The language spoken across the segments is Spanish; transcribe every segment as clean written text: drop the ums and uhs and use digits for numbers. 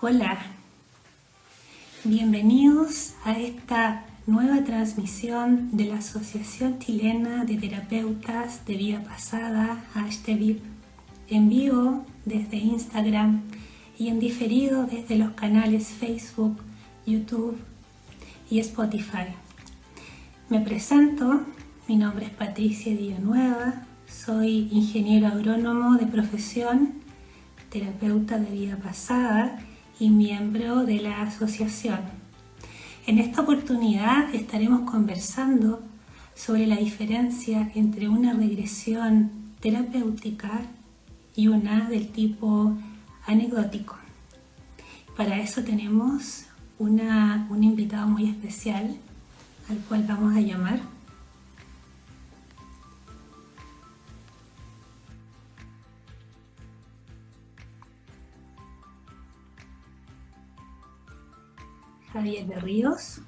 Hola, bienvenidos a esta nueva transmisión de la Asociación Chilena de Terapeutas de Vida Pasada, #VIP, en vivo desde Instagram y en diferido desde los canales Facebook, YouTube y Spotify. Me presento, mi nombre es Patricia Villanueva, soy ingeniero agrónomo de profesión, terapeuta de vida pasada y miembro de la asociación. En esta oportunidad estaremos conversando sobre la diferencia entre una regresión terapéutica y una del tipo anecdótico. Para eso tenemos un invitado muy especial al cual vamos a llamar Javier de Ríos.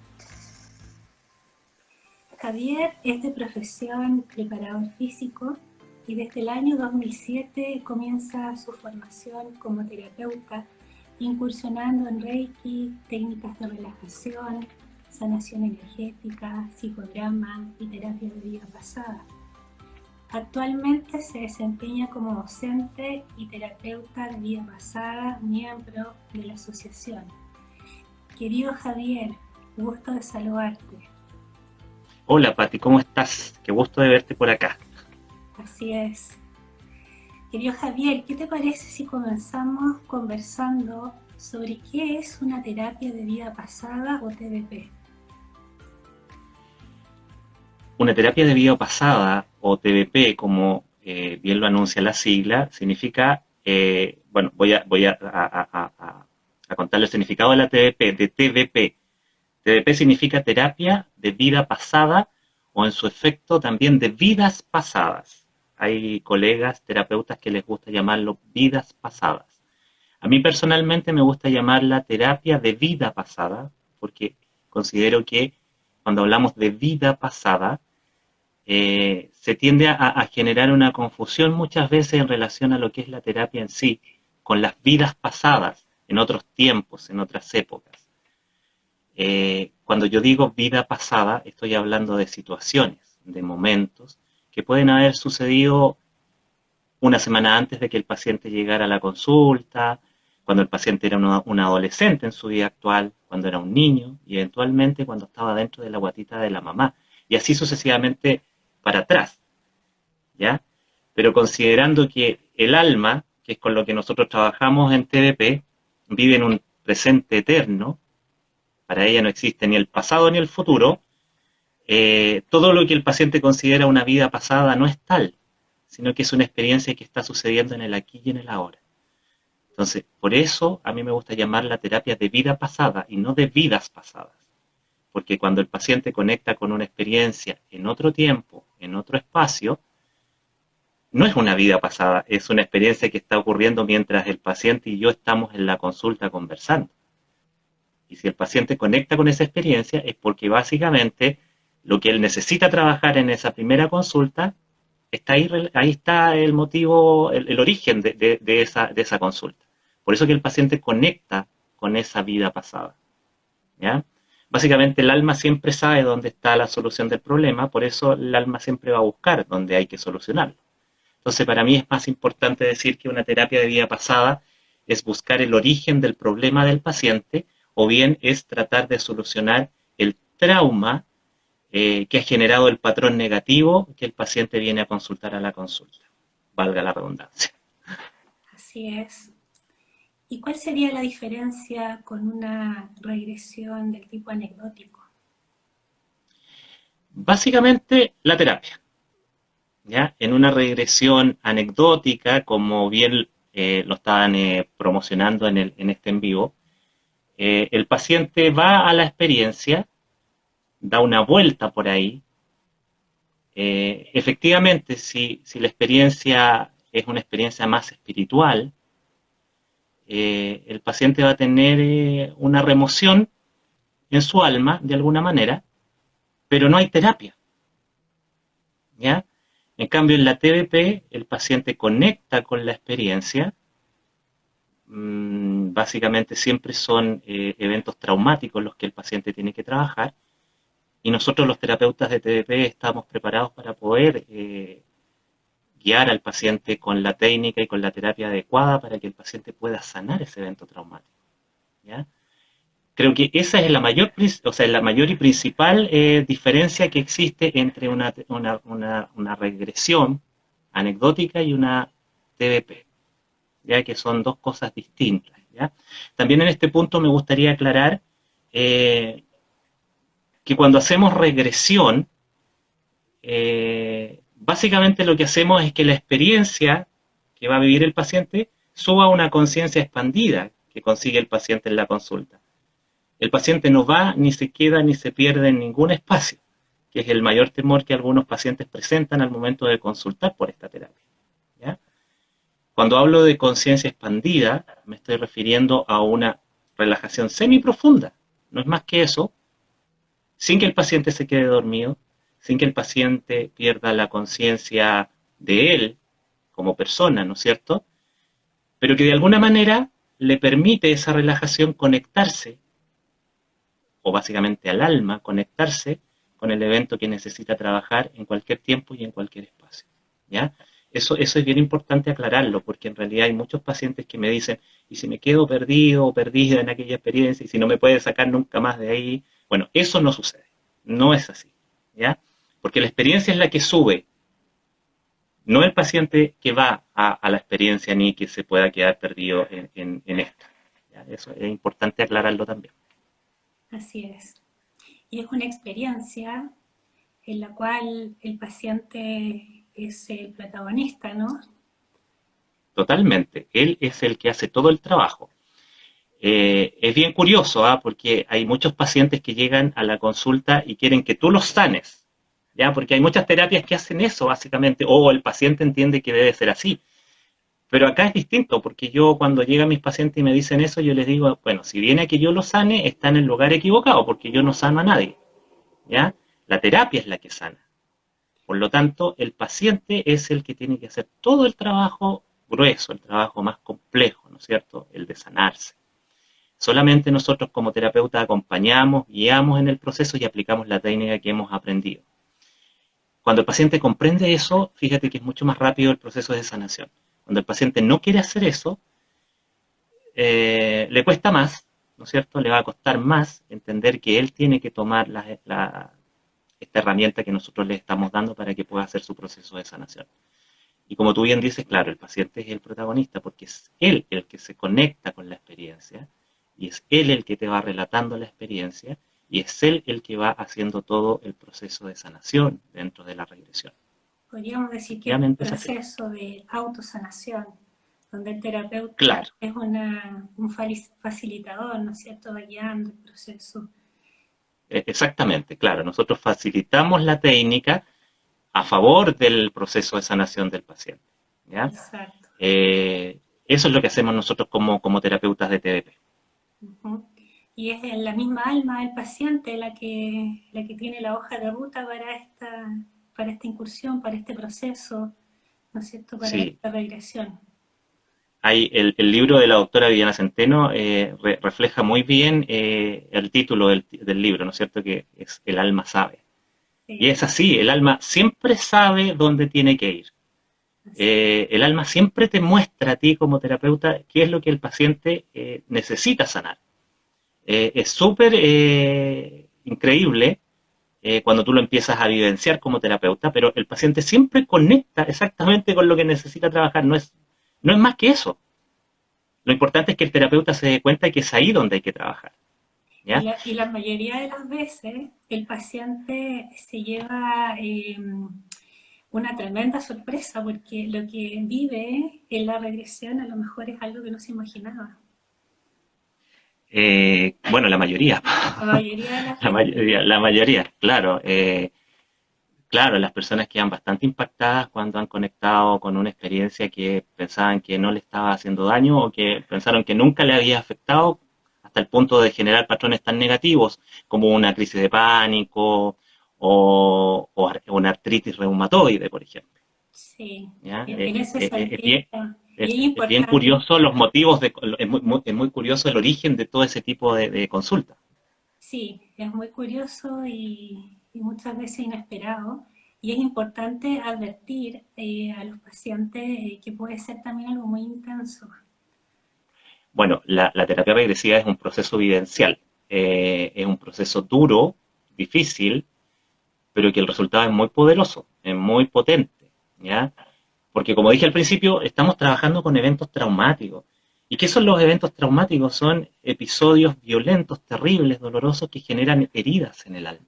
Javier es de profesión preparador físico y desde el año 2007 comienza su formación como terapeuta, incursionando en Reiki, técnicas de relajación, sanación energética, psicodrama y terapia de vida pasada. Actualmente se desempeña como docente y terapeuta de vida pasada, miembro de la asociación. Querido Javier, gusto de saludarte. Hola Pati, ¿cómo estás? Qué gusto de verte por acá. Así es. Querido Javier, ¿qué te parece si comenzamos conversando sobre qué es una terapia de vida pasada o TDP? Una terapia de vida pasada, o TDP, como bien lo anuncia la sigla, significa, voy a contarle el significado de la TDP, de TDP. TDP significa terapia de vida pasada o en su efecto también de vidas pasadas. Hay colegas terapeutas que les gusta llamarlo vidas pasadas. A mí personalmente me gusta llamarla terapia de vida pasada porque considero que cuando hablamos de vida pasada se tiende a generar una confusión muchas veces en relación a lo que es la terapia en sí, con las vidas pasadas, en otros tiempos, en otras épocas. Cuando yo digo vida pasada, estoy hablando de situaciones, de momentos que pueden haber sucedido una semana antes de que el paciente llegara a la consulta, cuando el paciente era un adolescente en su vida actual, cuando era un niño y eventualmente cuando estaba dentro de la guatita de la mamá. Y así sucesivamente para atrás, ¿ya? Pero considerando que el alma, que es con lo que nosotros trabajamos en TDP, vive en un presente eterno, para ella no existe ni el pasado ni el futuro, todo lo que el paciente considera una vida pasada no es tal, sino que es una experiencia que está sucediendo en el aquí y en el ahora. Entonces, por eso a mí me gusta llamar la terapia de vida pasada y no de vidas pasadas. Porque cuando el paciente conecta con una experiencia en otro tiempo, en otro espacio, no es una vida pasada, es una experiencia que está ocurriendo mientras el paciente y yo estamos en la consulta conversando. Y si el paciente conecta con esa experiencia es porque básicamente lo que él necesita trabajar en esa primera consulta, está ahí está el motivo, el origen de esa consulta. Por eso que el paciente conecta con esa vida pasada. ¿Ya? Básicamente el alma siempre sabe dónde está la solución del problema, por eso el alma siempre va a buscar dónde hay que solucionarlo. Entonces, para mí es más importante decir que una terapia de vida pasada es buscar el origen del problema del paciente o bien es tratar de solucionar el trauma que ha generado el patrón negativo que el paciente viene a consultar a la consulta. Valga la redundancia. Así es. ¿Y cuál sería la diferencia con una regresión del tipo anecdótico? Básicamente, la terapia. ¿Ya? En una regresión anecdótica, como bien lo estaban promocionando en este en vivo, el paciente va a la experiencia, da una vuelta por ahí. Efectivamente, si la experiencia es una experiencia más espiritual, el paciente va a tener una remoción en su alma, de alguna manera, pero no hay terapia. ¿Ya? En cambio, en la TBP, el paciente conecta con la experiencia, básicamente siempre son eventos traumáticos los que el paciente tiene que trabajar, y nosotros los terapeutas de TDP estamos preparados para poder guiar al paciente con la técnica y con la terapia adecuada para que el paciente pueda sanar ese evento traumático, ¿ya? Creo que esa es la mayor, o sea, la mayor y principal diferencia que existe entre una regresión anecdótica y una TDP, ya que son dos cosas distintas, ¿ya? También en este punto me gustaría aclarar que cuando hacemos regresión, básicamente lo que hacemos es que la experiencia que va a vivir el paciente suba a una conciencia expandida que consigue el paciente en la consulta. El paciente no va, ni se queda, ni se pierde en ningún espacio, que es el mayor temor que algunos pacientes presentan al momento de consultar por esta terapia, ¿ya? Cuando hablo de conciencia expandida, me estoy refiriendo a una relajación semiprofunda, no es más que eso, sin que el paciente se quede dormido, sin que el paciente pierda la conciencia de él como persona, ¿no es cierto? Pero que de alguna manera le permite esa relajación conectarse, o básicamente al alma, conectarse con el evento que necesita trabajar en cualquier tiempo y en cualquier espacio, ¿ya? Eso es bien importante aclararlo, porque en realidad hay muchos pacientes que me dicen, ¿y si me quedo perdido o perdida en aquella experiencia, y si no me puede sacar nunca más de ahí? Bueno, eso no sucede, no es así, ¿ya? Porque la experiencia es la que sube, no el paciente que va a la experiencia ni que se pueda quedar perdido en esta, ¿ya? Eso es importante aclararlo también. Así es. Y es una experiencia en la cual el paciente es el protagonista, ¿no? Totalmente, él es el que hace todo el trabajo. Es bien curioso, ¿ah? Porque hay muchos pacientes que llegan a la consulta y quieren que tú los sanes, ¿ya? Porque hay muchas terapias que hacen eso, básicamente, o el paciente entiende que debe ser así. Pero acá es distinto, porque yo cuando llegan mis pacientes y me dicen eso, yo les digo, bueno, si viene a que yo lo sane, está en el lugar equivocado, porque yo no sano a nadie, ¿ya? La terapia es la que sana. Por lo tanto, el paciente es el que tiene que hacer todo el trabajo grueso, el trabajo más complejo, ¿no es cierto? El de sanarse. Solamente nosotros como terapeutas acompañamos, guiamos en el proceso y aplicamos la técnica que hemos aprendido. Cuando el paciente comprende eso, fíjate que es mucho más rápido el proceso de sanación. Cuando el paciente no quiere hacer eso, le cuesta más, ¿no es cierto? Le va a costar más entender que él tiene que tomar esta herramienta que nosotros le estamos dando para que pueda hacer su proceso de sanación. Y como tú bien dices, claro, el paciente es el protagonista porque es él el que se conecta con la experiencia y es él el que te va relatando la experiencia y es él el que va haciendo todo el proceso de sanación dentro de la regresión. Podríamos decir que es un Efectivamente es así. proceso de autosanación, donde el terapeuta Claro, es un facilitador, ¿no es cierto?, va guiando el proceso. exactamente, claro. Nosotros facilitamos la técnica a favor del proceso de sanación del paciente, ¿ya? Exacto. Eso es lo que hacemos nosotros como terapeutas de TDP. Ujú. Y es la misma alma del paciente la que tiene la hoja de ruta para esta incursión, para este proceso, ¿no es cierto?, para Sí, esta regresión. hay el libro de la doctora Viviana Centeno refleja muy bien el título del libro, ¿no es cierto? Que es El alma sabe. Y Sí, es así, el alma siempre sabe dónde tiene que ir. así. El alma siempre te muestra a ti como terapeuta qué es lo que el paciente necesita sanar. Es súper increíble cuando tú lo empiezas a vivenciar como terapeuta, pero el paciente siempre conecta exactamente con lo que necesita trabajar, no es más que eso. Lo importante es que el terapeuta se dé cuenta que es ahí donde hay que trabajar, ¿ya? Y la mayoría de las veces el paciente se lleva una tremenda sorpresa porque lo que vive en la regresión a lo mejor es algo que no se imaginaba. Bueno, la mayoría, La mayoría de las la veces. mayoría, la mayoría, claro. Claro, las personas quedan bastante impactadas cuando han conectado con una experiencia que pensaban que no le estaba haciendo daño o que pensaron que nunca le había afectado hasta el punto de generar patrones tan negativos como una crisis de pánico o una artritis reumatoide, por ejemplo. Sí, ¿Ya? en eso se Bien, altera. Y es Es bien importante, curioso los motivos, es muy curioso el origen de todo ese tipo de consulta. sí, es muy curioso y muchas veces inesperado. Y es importante advertir a los pacientes que puede ser también algo muy intenso. Bueno, la terapia regresiva es un proceso vivencial, es un proceso duro, difícil, pero que el resultado es muy poderoso, es muy potente, ¿ya? Porque como dije al principio, estamos trabajando con eventos traumáticos. ¿Y qué son los eventos traumáticos? Son episodios violentos, terribles, dolorosos que generan heridas en el alma.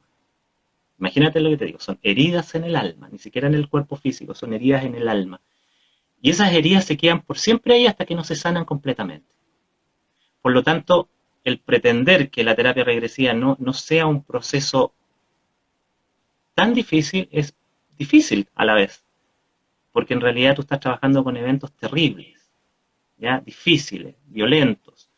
Imagínate lo que te digo, son heridas en el alma, ni siquiera en el cuerpo físico, son heridas en el alma. Y esas heridas se quedan por siempre ahí hasta que no se sanan completamente. Por lo tanto, el pretender que la terapia regresiva no sea un proceso tan difícil es difícil a la vez, porque en realidad tú estás trabajando con eventos terribles, ¿ya? Difíciles, violentos.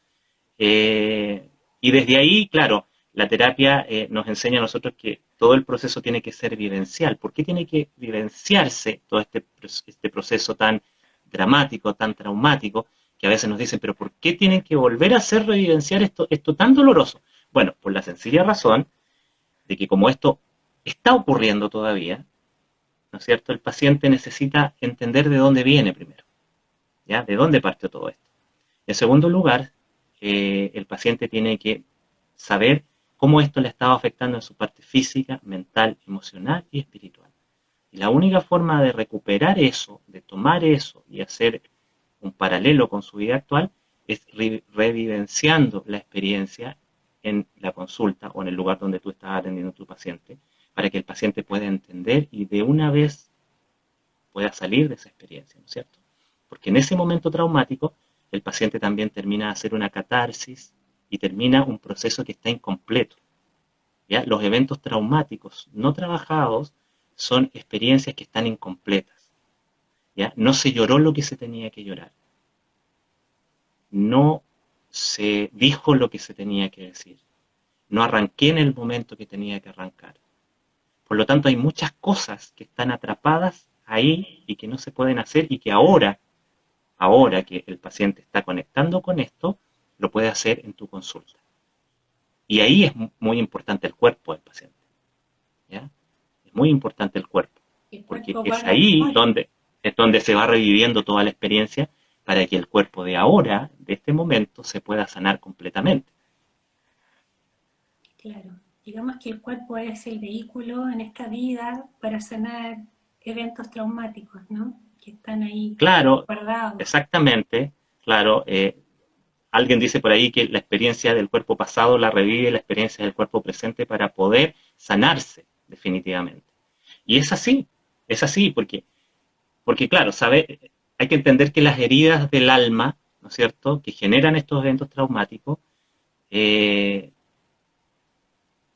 Eh, y desde ahí, claro, la terapia nos enseña a nosotros que todo el proceso tiene que ser vivencial. ¿Por qué tiene que vivenciarse todo este proceso tan dramático, tan traumático, que a veces nos dicen, pero ¿por qué tienen que volver a hacer revivenciar esto tan doloroso? Bueno, por la sencilla razón de que como esto está ocurriendo todavía, ¿no es cierto? El paciente necesita entender de dónde viene primero, ¿ya? De dónde partió todo esto. En segundo lugar, el paciente tiene que saber cómo esto le estaba afectando en su parte física, mental, emocional y espiritual. Y la única forma de recuperar eso, de tomar eso y hacer un paralelo con su vida actual, es revivenciando la experiencia en la consulta o en el lugar donde tú estás atendiendo a tu paciente, para que el paciente pueda entender y de una vez pueda salir de esa experiencia, ¿no es cierto? Porque en ese momento traumático, el paciente también termina de hacer una catarsis y termina un proceso que está incompleto. ¿Ya? Los eventos traumáticos no trabajados son experiencias que están incompletas. ¿Ya? No se lloró lo que se tenía que llorar. No se dijo lo que se tenía que decir. No arranqué en el momento que tenía que arrancar. Por lo tanto, hay muchas cosas que están atrapadas ahí y que no se pueden hacer y que ahora que el paciente está conectando con esto, lo puede hacer en tu consulta. Y ahí es muy importante el cuerpo del paciente. ¿Ya? Es muy importante el cuerpo, El porque cuerpo es guarda ahí memoria, donde se va reviviendo toda la experiencia para que el cuerpo de ahora, de este momento, se pueda sanar completamente. claro. Digamos que el cuerpo es el vehículo en esta vida para sanar eventos traumáticos, ¿no? Que están ahí Claro, guardados. exactamente, claro, alguien dice por ahí que la experiencia del cuerpo pasado la revive la experiencia del cuerpo presente para poder sanarse definitivamente. Y es así, porque claro, hay que entender que las heridas del alma, ¿no es cierto?, que generan estos eventos traumáticos, eh,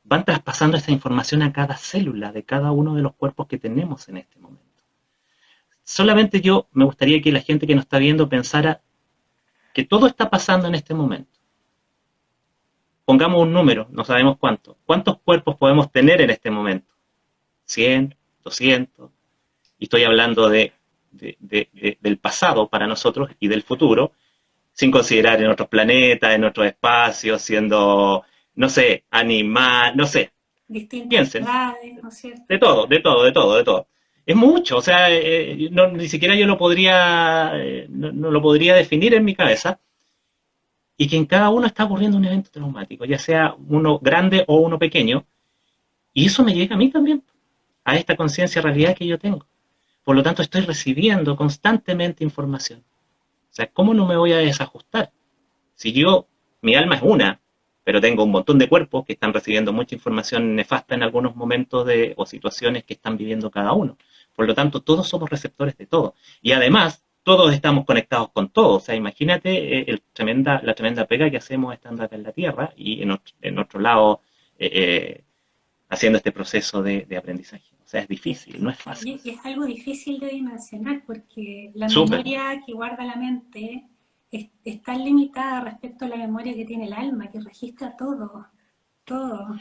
van traspasando esa información a cada célula de cada uno de los cuerpos que tenemos en este momento. Solamente yo me gustaría que la gente que nos está viendo pensara que todo está pasando en este momento. Pongamos un número, no sabemos cuánto. ¿Cuántos cuerpos podemos tener en este momento? 100, 200. Y estoy hablando del pasado para nosotros y del futuro, sin considerar en otros planetas, en otros espacios, siendo, no sé, animal, no sé. Distintas Piensen, edades, ¿no es cierto? de todo, de todo, de todo, de todo. Es mucho, o sea, ni siquiera yo lo podría, no lo podría definir en mi cabeza, y que en cada uno está ocurriendo un evento traumático, ya sea uno grande o uno pequeño, y eso me llega a mí también, a esta conciencia realidad que yo tengo. Por lo tanto, estoy recibiendo constantemente información. O sea, ¿cómo no me voy a desajustar? Si yo, mi alma es una, pero tengo un montón de cuerpos que están recibiendo mucha información nefasta en algunos momentos o situaciones que están viviendo cada uno. Por lo tanto, todos somos receptores de todo. Y además, todos estamos conectados con todo. O sea, imagínate la tremenda pega que hacemos estando acá en la Tierra y en otro lado haciendo este proceso de aprendizaje. O sea, es difícil, no es fácil. Y es algo difícil de dimensionar porque la Súper. memoria que guarda la mente es tan limitada respecto a la memoria que tiene el alma, que registra todo, todo.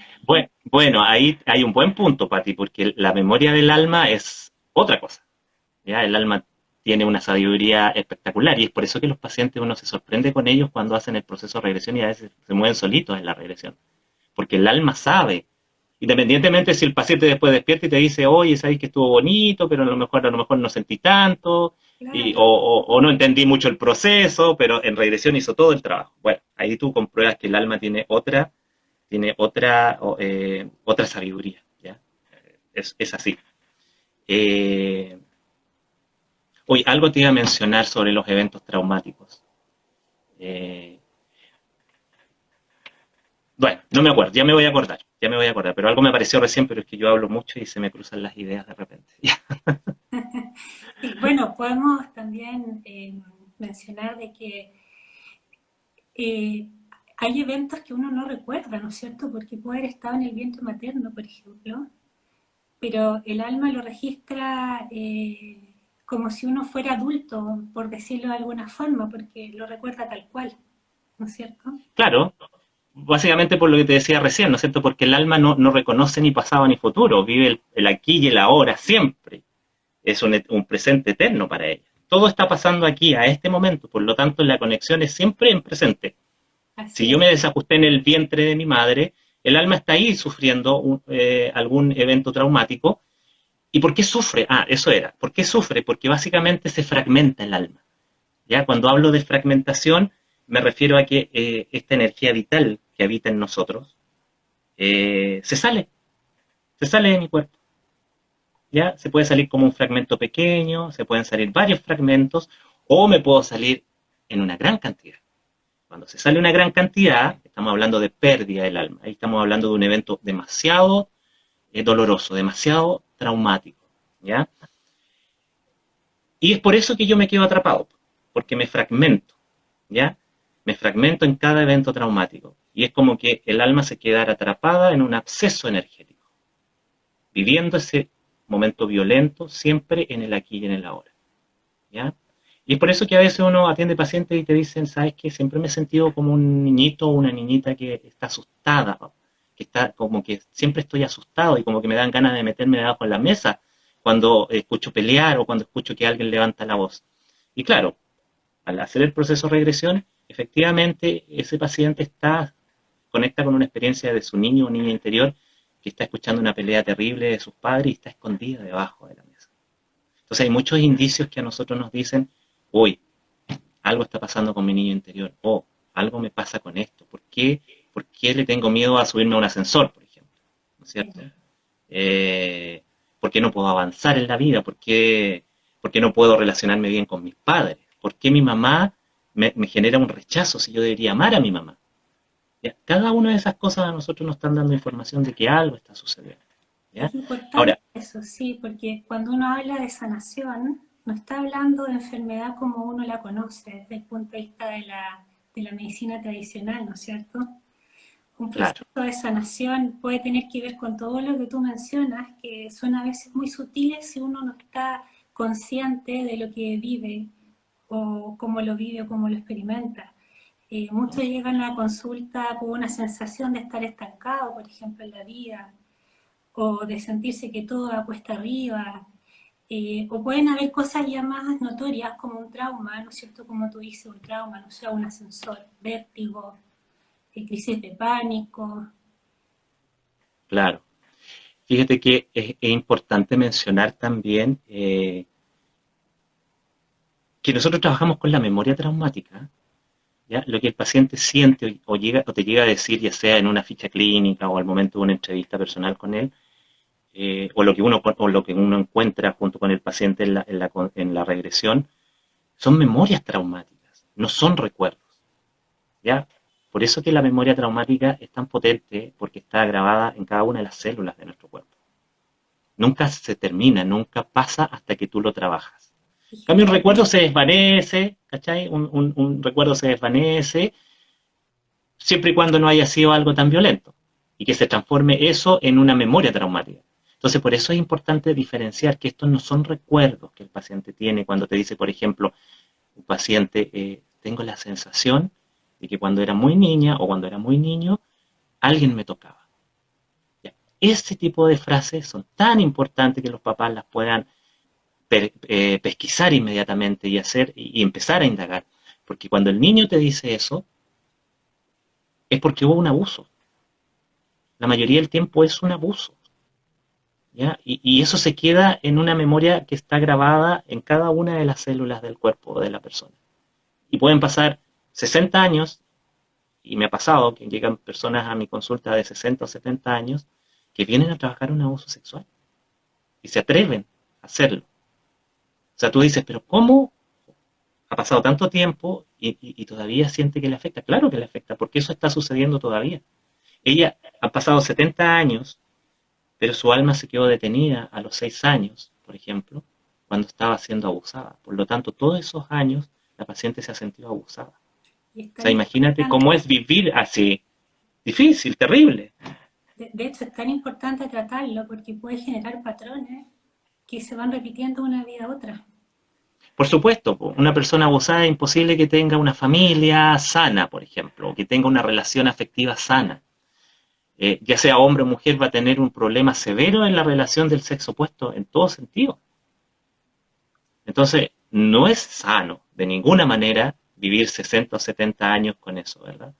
Bueno, ahí hay un buen punto, Pati, porque la memoria del alma es otra cosa. ¿Ya? El alma tiene una sabiduría espectacular y es por eso que los pacientes uno se sorprende con ellos cuando hacen el proceso de regresión y a veces se mueven solitos en la regresión, porque el alma sabe, independientemente si el paciente después despierta y te dice, oye, sabéis que estuvo bonito, pero a lo mejor no sentí tanto, Claro, o no entendí mucho el proceso, pero en regresión hizo todo el trabajo. Bueno, ahí tú compruebas que el alma otra sabiduría, ¿ya? Es así. Eh, Hoy algo te iba a mencionar sobre los eventos traumáticos. Eh, bueno, no me acuerdo, ya me voy a acordar, pero algo me apareció recién, pero es que yo hablo mucho y se me cruzan las ideas de repente. sí, bueno, podemos también mencionar de que eh, hay eventos que uno no recuerda, ¿no es cierto? Porque puede haber estado en el vientre materno, por ejemplo, pero el alma lo registra como si uno fuera adulto, por decirlo de alguna forma, porque lo recuerda tal cual, ¿no es cierto? Claro, básicamente por lo que te decía recién, ¿no es cierto? Porque el alma no reconoce ni pasado ni futuro, vive el aquí y el ahora siempre. Es un presente eterno para ella. Todo está pasando aquí, a este momento, por lo tanto la conexión es siempre en presente. Si Así yo es. me desajusté en el vientre de mi madre, el alma está ahí sufriendo algún evento traumático. ¿Y por qué sufre? Ah, eso era. ¿Por qué sufre? Porque básicamente se fragmenta el alma. ¿Ya? Cuando hablo de fragmentación, me refiero a que esta energía vital que habita en nosotros se sale de mi cuerpo. ¿Ya? Se puede salir como un fragmento pequeño, se pueden salir varios fragmentos, o me puedo salir en una gran cantidad. Cuando se sale una gran cantidad, estamos hablando de pérdida del alma. Ahí estamos hablando de un evento demasiado doloroso, demasiado traumático. ¿Ya? Y es por eso que yo me quedo atrapado, porque me fragmento. ¿Ya? Me fragmento en cada evento traumático. Y es como que el alma se quedara atrapada en un absceso energético, viviendo ese momento violento siempre en el aquí y en el ahora. ¿Ya? Y es por eso que a veces uno atiende pacientes y te dicen, ¿sabes qué? Siempre me he sentido como un niñito o una niñita que está asustada, que está como que siempre estoy asustado y como que me dan ganas de meterme debajo de la mesa cuando escucho pelear o cuando escucho que alguien levanta la voz. Y claro, al hacer el proceso de regresión, efectivamente ese paciente conecta con una experiencia de su niño o niña interior que está escuchando una pelea terrible de sus padres y está escondida debajo de la mesa. Entonces hay muchos indicios que a nosotros nos dicen, uy, algo está pasando con mi niño interior, o algo me pasa con esto, ¿por qué le tengo miedo a subirme a un ascensor, por ejemplo? ¿No es Sí. cierto? ¿Por qué no puedo avanzar en la vida? ¿Por qué no puedo relacionarme bien con mis padres? ¿Por qué mi mamá me genera un rechazo si yo debería amar a mi mamá? ¿Ya? Cada una de esas cosas a nosotros nos están dando información de que algo está sucediendo. ¿Ya? Es importante Ahora, eso, sí, porque cuando uno habla de sanación, no está hablando de enfermedad como uno la conoce, desde el punto de vista de la medicina tradicional, ¿no es cierto? Un proceso claro, de sanación puede tener que ver con todo lo que tú mencionas, que son a veces muy sutiles si uno no está consciente de lo que vive o cómo lo vive o cómo lo experimenta. Muchos llegan a la consulta con una sensación de estar estancado, por ejemplo, en la vida, o de sentirse que todo va cuesta arriba, o pueden haber cosas ya más notorias como un trauma, ¿no es cierto? Como tú dices, un trauma, no sé, un ascensor, vértigo, crisis de pánico. claro. Fíjate que es importante mencionar también que nosotros trabajamos con la memoria traumática. ¿Ya? Lo que el paciente siente o te llega a decir, ya sea en una ficha clínica o al momento de una entrevista personal con él, o lo que uno encuentra junto con el paciente en la regresión, son memorias traumáticas, no son recuerdos. ¿Ya? Por eso que la memoria traumática es tan potente, porque está grabada en cada una de las células de nuestro cuerpo. Nunca se termina, nunca pasa hasta que tú lo trabajas. En cambio, un recuerdo se desvanece, ¿cachai? Un recuerdo se desvanece siempre y cuando no haya sido algo tan violento y que se transforme eso en una memoria traumática. Entonces, por eso es importante diferenciar que estos no son recuerdos que el paciente tiene cuando te dice, por ejemplo, un paciente, tengo la sensación de que cuando era muy niña o cuando era muy niño, alguien me tocaba. ¿Ya? Ese tipo de frases son tan importantes que los papás las puedan pesquisar inmediatamente y empezar a indagar. Porque cuando el niño te dice eso, es porque hubo un abuso. La mayoría del tiempo es un abuso. ¿Ya? Y eso se queda en una memoria que está grabada en cada una de las células del cuerpo de la persona. Y pueden pasar 60 años, y me ha pasado que llegan personas a mi consulta de 60 o 70 años que vienen a trabajar un abuso sexual y se atreven a hacerlo. O sea, tú dices, pero ¿cómo ha pasado tanto tiempo y todavía siente que le afecta? Claro que le afecta, porque eso está sucediendo todavía. Ella ha pasado 70 años, pero su alma se quedó detenida a los 6 años, por ejemplo, cuando estaba siendo abusada. Por lo tanto, todos esos años la paciente se ha sentido abusada. Y es O sea, tan imagínate cómo importante, es vivir así. Difícil, terrible. de hecho es tan importante tratarlo porque puede generar patrones que se van repitiendo una vida a otra. Por supuesto, una persona abusada es imposible que tenga una familia sana, por ejemplo, o que tenga una relación afectiva sana. Ya sea hombre o mujer, va a tener un problema severo en la relación del sexo opuesto en todo sentido. Entonces, no es sano de ninguna manera vivir 60 o 70 años con eso, ¿verdad?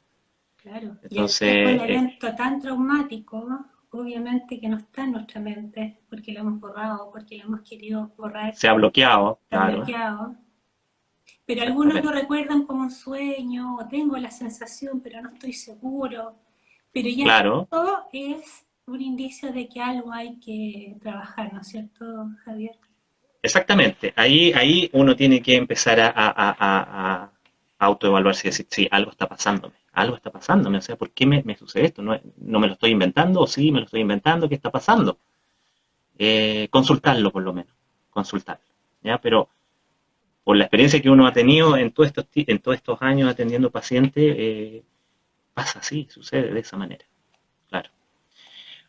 Claro, y después un Entonces, evento tan traumático, obviamente que no está en nuestra mente, porque lo hemos borrado, porque lo hemos querido borrar, se ha bloqueado, está claro, bloqueado. Pero algunos lo exactamente. recuerdan como un sueño, o tengo la sensación, pero no estoy seguro. Pero ya Claro, esto es un indicio de que algo hay que trabajar, ¿no es cierto, Javier? exactamente. Ahí uno tiene que empezar a autoevaluarse y decir, sí, algo está pasándome, o sea, ¿por qué me sucede esto? ¿No me lo estoy inventando? ¿O sí, me lo estoy inventando? ¿Qué está pasando? Consultarlo por lo menos, consultarlo, ¿ya? Pero por la experiencia que uno ha tenido en todos estos años atendiendo pacientes, pasa así, sucede de esa manera, claro.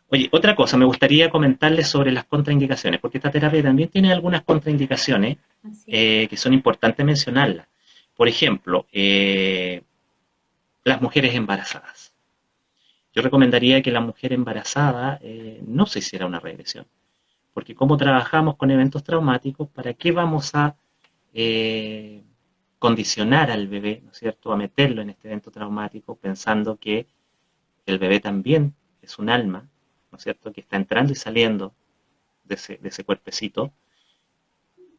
Oye, otra cosa, me gustaría comentarles sobre las contraindicaciones, porque esta terapia también tiene algunas contraindicaciones Así es. que son importantes mencionarlas. Por ejemplo, las mujeres embarazadas. Yo recomendaría que la mujer embarazada no se hiciera una regresión, porque como trabajamos con eventos traumáticos, ¿para qué vamos a eh, condicionar al bebé, ¿no es cierto?, a meterlo en este evento traumático pensando que el bebé también es un alma, ¿no es cierto?, que está entrando y saliendo de ese cuerpecito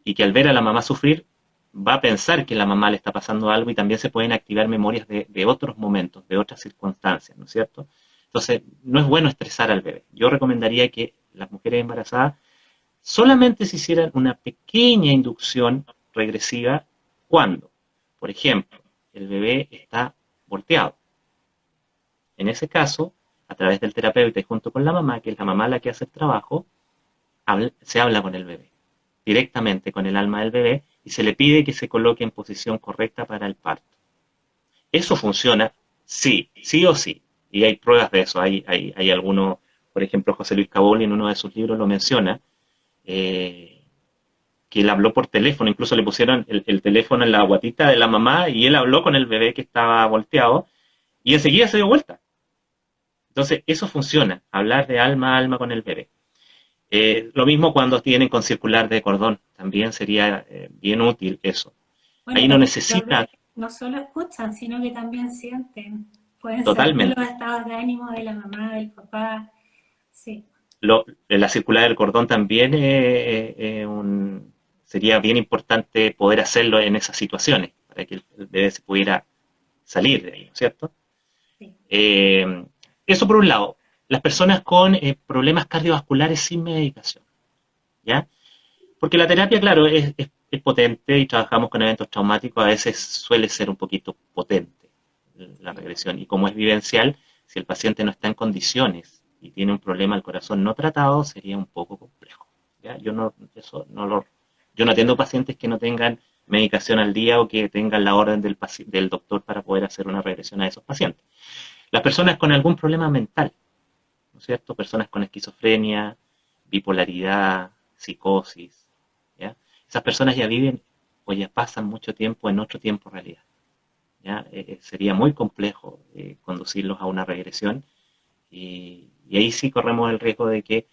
y que al ver a la mamá sufrir va a pensar que la mamá le está pasando algo y también se pueden activar memorias de otros momentos, de otras circunstancias, ¿no es cierto? Entonces, no es bueno estresar al bebé. Yo recomendaría que las mujeres embarazadas solamente se hicieran una pequeña inducción regresiva cuando, por ejemplo, el bebé está volteado. En ese caso, a través del terapeuta y junto con la mamá, que es la mamá la que hace el trabajo, se habla con el bebé, directamente con el alma del bebé, y se le pide que se coloque en posición correcta para el parto. Eso funciona, sí, sí o sí, y hay pruebas de eso. Hay algunos, por ejemplo, José Luis Caboli en uno de sus libros lo menciona, eh, que él habló por teléfono, incluso le pusieron el teléfono en la guatita de la mamá y él habló con el bebé que estaba volteado y enseguida se dio vuelta. Entonces, eso funciona, hablar de alma a alma con el bebé. Lo mismo cuando tienen con circular de cordón, también sería bien útil eso. Bueno, Ahí no necesita no solo escuchan, sino que también sienten. Pueden sentir los totalmente. estados de ánimo de la mamá, del papá. Sí, La circular del cordón también sería bien importante poder hacerlo en esas situaciones, para que el bebé se pudiera salir de ahí, ¿no es cierto? sí. Eh, Eso por un lado. Las personas con problemas cardiovasculares sin medicación, ¿ya? Porque la terapia, claro, es potente y trabajamos con eventos traumáticos, a veces suele ser un poquito potente la Sí. regresión. Y como es vivencial, si el paciente no está en condiciones y tiene un problema al corazón no tratado, sería un poco complejo. ¿Ya? Yo no atiendo pacientes que no tengan medicación al día o que tengan la orden del doctor para poder hacer una regresión a esos pacientes. Las personas con algún problema mental, ¿no es cierto? Personas con esquizofrenia, bipolaridad, psicosis, ¿ya? Esas personas ya viven o ya pasan mucho tiempo en otro tiempo realidad, ¿ya? Sería muy complejo conducirlos a una regresión y ahí sí corremos el riesgo de que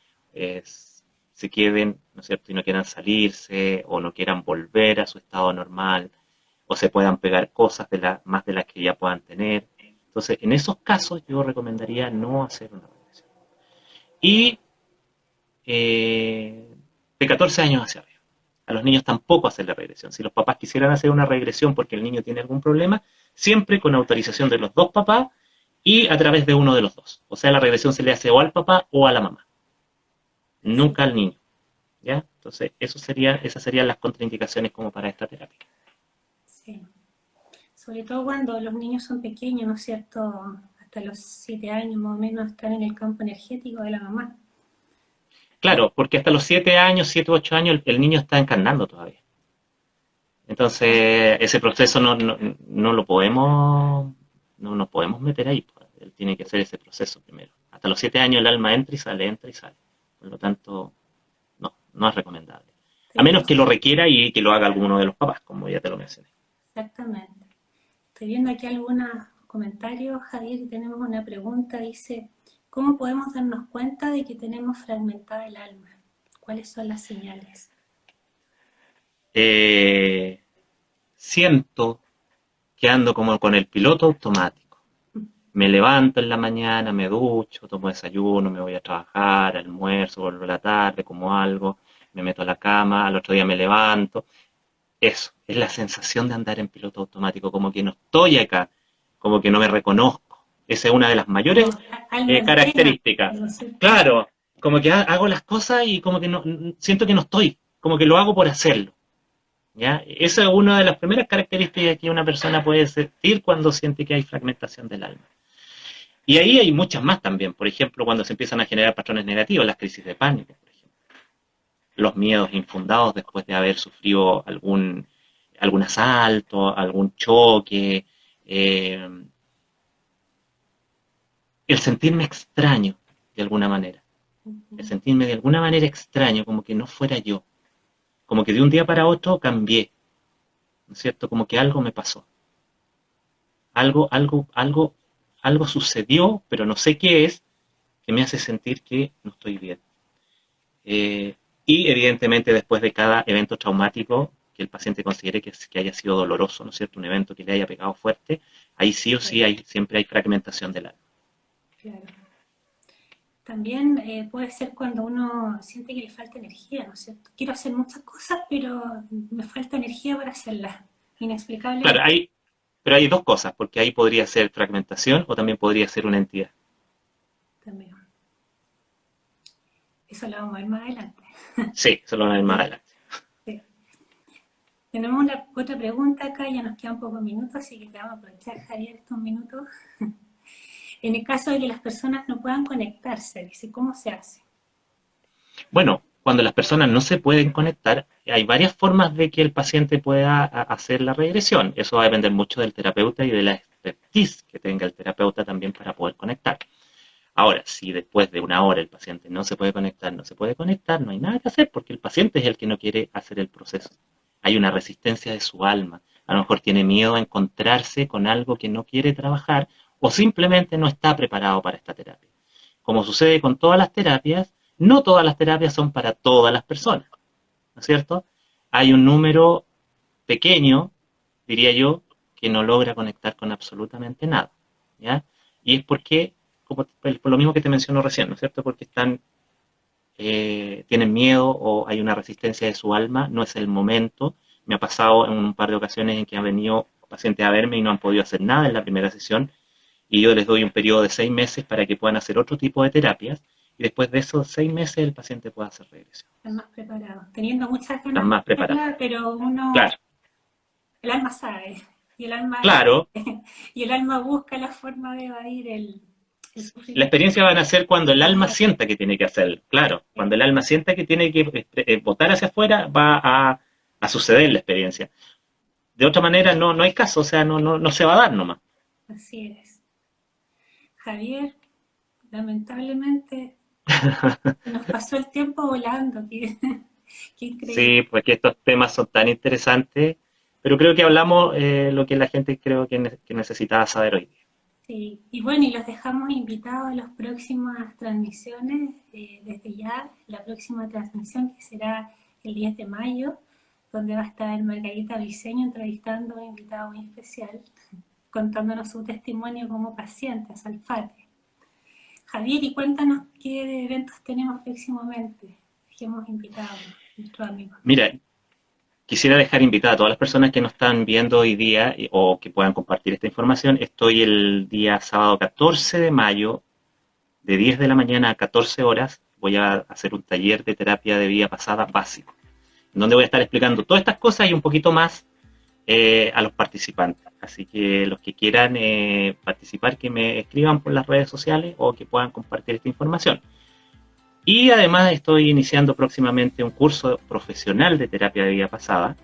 se queden, ¿no es cierto?, y no quieran salirse, o no quieran volver a su estado normal, o se puedan pegar cosas más de las que ya puedan tener. Entonces, en esos casos yo recomendaría no hacer una regresión. Y de 14 años hacia arriba. A los niños tampoco hacer la regresión. Si los papás quisieran hacer una regresión porque el niño tiene algún problema, siempre con autorización de los dos papás y a través de uno de los dos. O sea, la regresión se le hace o al papá o a la mamá, Sí, nunca al niño. ¿Ya? Entonces, esas serían las contraindicaciones como para esta terapia. sí. Sobre todo cuando los niños son pequeños, ¿no es cierto? Hasta los 7 años más o menos están en el campo energético de la mamá. Claro, porque hasta los 7 años, 7 u 8 años, el niño está encarnando todavía. Entonces, ese proceso no lo podemos, no nos podemos meter ahí. Pues. Él tiene que hacer ese proceso primero. Hasta los 7 años el alma entra y sale, entra y sale. Por lo tanto, no es recomendable. A Estoy menos viendo, que lo requiera y que lo haga alguno de los papás, como ya te lo mencioné. exactamente. Estoy viendo aquí algunos comentarios, Javier, y tenemos una pregunta. Dice, ¿cómo podemos darnos cuenta de que tenemos fragmentada el alma? ¿Cuáles son las señales? Eh, Siento que ando como con el piloto automático. Me levanto en la mañana, me ducho, tomo desayuno, me voy a trabajar, almuerzo, vuelvo a la tarde, como algo, me meto a la cama, al otro día me levanto. Eso, es la sensación de andar en piloto automático, como que no estoy acá, como que no me reconozco. Esa es una de las Como mayores alma en pena, características. ¿no es cierto? Claro, como que hago las cosas y como que no, siento que no estoy, como que lo hago por hacerlo. ¿Ya? Esa es una de las primeras características que una persona puede sentir cuando siente que hay fragmentación del alma. Y ahí hay muchas más también. Por ejemplo, cuando se empiezan a generar patrones negativos, las crisis de pánico, por ejemplo. Los miedos infundados después de haber sufrido algún asalto, algún choque, eh, el sentirme extraño de alguna manera, el sentirme de alguna manera extraño, como que no fuera yo, como que de un día para otro cambié, ¿no es cierto? Como que algo me pasó, algo sucedió, pero no sé qué es, que me hace sentir que no estoy bien. Eh, y evidentemente después de cada evento traumático que el paciente considere que haya sido doloroso, ¿no es cierto? Un evento que le haya pegado fuerte, ahí sí o sí siempre hay fragmentación del alma. Claro. También puede ser cuando uno siente que le falta energía, ¿no es cierto? Quiero hacer muchas cosas, pero me falta energía para hacerlas, Claro, inexplicablemente pero hay dos cosas, porque ahí podría ser fragmentación o también podría ser una entidad. también. Eso lo vamos a ver más adelante. Sí, eso lo van a ver más adelante. Sí. Tenemos otra pregunta acá, ya nos quedan pocos minutos, así que te vamos a aprovechar, Javier, estos minutos. En el caso de que las personas no puedan conectarse, dice, ¿cómo se hace? Bueno, cuando las personas no se pueden conectar, hay varias formas de que el paciente pueda hacer la regresión. Eso va a depender mucho del terapeuta y de la expertise que tenga el terapeuta también para poder conectar. Ahora, si después de una hora el paciente no se puede conectar, no hay nada que hacer porque el paciente es el que no quiere hacer el proceso. Hay una resistencia de su alma. A lo mejor tiene miedo a encontrarse con algo que no quiere trabajar o simplemente no está preparado para esta terapia. Como sucede con todas las terapias, no todas las terapias son para todas las personas, ¿no es cierto? Hay un número pequeño, diría yo, que no logra conectar con absolutamente nada, ¿ya? Y es porque, como, por lo mismo que te menciono recién, ¿no es cierto? Porque tienen miedo o hay una resistencia de su alma, no es el momento. Me ha pasado en un par de ocasiones en que han venido pacientes a verme y no han podido hacer nada en la primera sesión y yo les doy un periodo de 6 meses para que puedan hacer otro tipo de terapias y después de esos 6 meses el paciente pueda hacer regresión. Están más preparados, teniendo muchas Están ganas más de preparados. hacerla, pero uno, Claro, el alma sabe, y el alma, claro. y el alma busca la forma de evadir el La sufrimiento. experiencia van a ser cuando el alma sienta que tiene que hacerlo. Claro, cuando el alma sienta que tiene que botar hacia afuera, va a suceder la experiencia. De otra manera, no hay caso, o sea, no se va a dar nomás. Así es. Javier, lamentablemente nos pasó el tiempo volando, qué increíble. Sí, porque estos temas son tan interesantes, pero creo que hablamos lo que la gente creo que necesitaba saber hoy día. Sí, y bueno, y los dejamos invitados a las próximas transmisiones, desde ya, la próxima transmisión que será el 10 de mayo, donde va a estar Margarita Briceño entrevistando a un invitado muy especial, contándonos su testimonio como paciente a Salfate. Javier, y cuéntanos qué eventos tenemos próximamente, que hemos invitado a nuestros amigos. Mira, quisiera dejar invitada a todas las personas que nos están viendo hoy día o que puedan compartir esta información. Estoy el día sábado 14 de mayo, de 10 de la mañana a 14 horas. Voy a hacer un taller de terapia de vida pasada básico, en donde voy a estar explicando todas estas cosas y un poquito más a los participantes. Así que los que quieran participar, que me escriban por las redes sociales o que puedan compartir esta información. Y además estoy iniciando próximamente un curso profesional de terapia de vida pasada,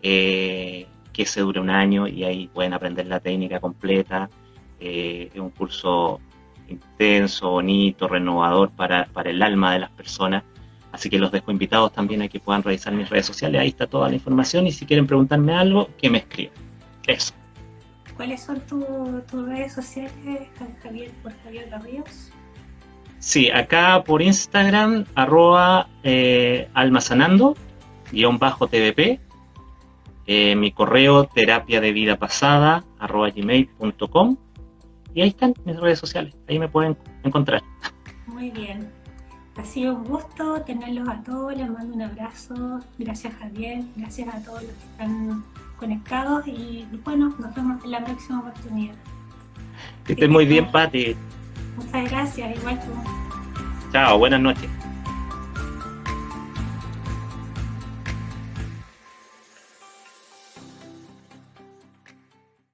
que se dura 1 año y ahí pueden aprender la técnica completa. Es un curso intenso, bonito, renovador para el alma de las personas. Así que los dejo invitados también a que puedan revisar mis redes sociales. Ahí está toda la información y si quieren preguntarme algo, que me escriban. Eso. ¿Cuáles son tus redes sociales, Javier, por Javier Barrios? Sí, acá por Instagram, @almasanando_tvp. Mi correo terapiadevidapasada@gmail.com. Y ahí están mis redes sociales, ahí me pueden encontrar. Muy bien. Ha sido un gusto tenerlos a todos, les mando un abrazo. Gracias, Javier, gracias a todos los que están conectados y bueno, nos vemos en la próxima oportunidad. Que estés muy bien, Pati. Muchas gracias, igual tú. Chao, buenas noches.